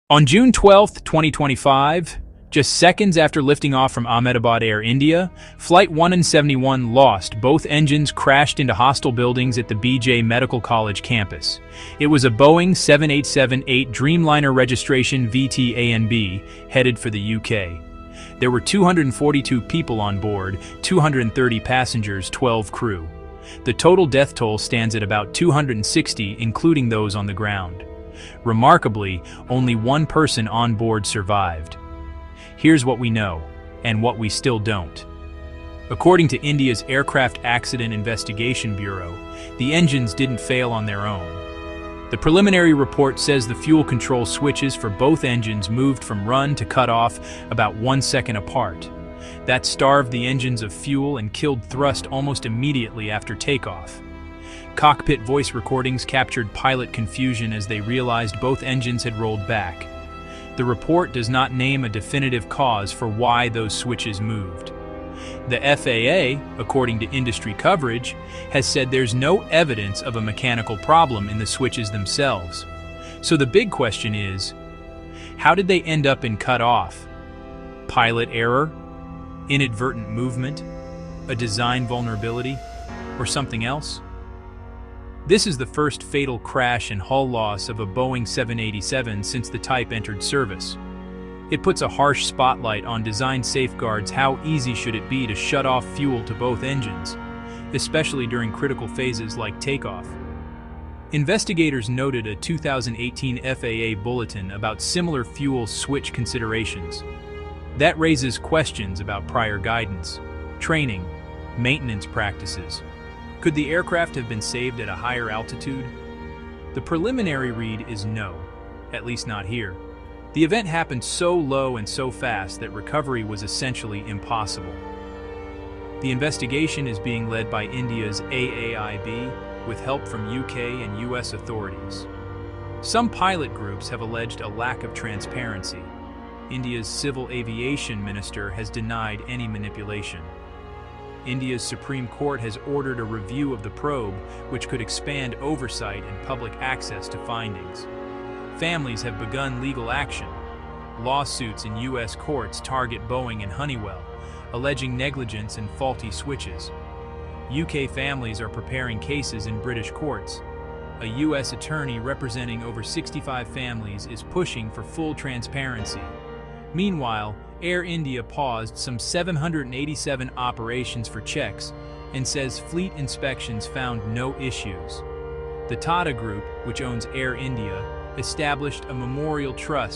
On June 12, 2025, just seconds after lifting off from Ahmedabad Air India, Flight 171 lost. Both engines crashed into hostile buildings at the BJ Medical College campus. It was a Boeing 7878 Dreamliner registration VT-ANB headed for the UK. There were 242 people on board, 230 passengers, 12 crew. The total death toll stands at about 260, including those on the ground. Remarkably, only one person on board survived. Here's what we know, and what we still don't. According to India's Aircraft Accident Investigation Bureau, the engines didn't fail on their own. The preliminary report says the fuel control switches for both engines moved from run to cut off about 1 second apart. That starved the engines of fuel and killed thrust almost immediately after takeoff. Cockpit voice recordings captured pilot confusion as they realized both engines had rolled back. The report does not name a definitive cause for why those switches moved. The FAA, according to industry coverage, has said there's no evidence of a mechanical problem in the switches themselves. So the big question is, how did they end up in cut-off? Pilot error? Inadvertent movement? A design vulnerability? Or something else? This is the first fatal crash and hull loss of a Boeing 787 since the type entered service. It puts a harsh spotlight on design safeguards. How easy should it be to shut off fuel to both engines, especially during critical phases like takeoff? Investigators noted a 2018 FAA bulletin about similar fuel switch considerations. That raises questions about prior guidance, training, maintenance practices. Could the aircraft have been saved at a higher altitude? The preliminary read is no, at least not here. The event happened so low and so fast that recovery was essentially impossible. The investigation is being led by India's AAIB with help from UK and US authorities. Some pilot groups have alleged a lack of transparency. India's Civil Aviation Minister has denied any manipulation. India's Supreme Court has ordered a review of the probe, which could expand oversight and public access to findings. Families have begun legal action. Lawsuits in U.S. courts target Boeing and Honeywell, alleging negligence and faulty switches. UK families are preparing cases in British courts. A U.S. attorney representing over 65 families is pushing for full transparency. Meanwhile, Air India paused some 787 operations for checks and says fleet inspections found no issues. The Tata Group, which owns Air India, established a memorial trust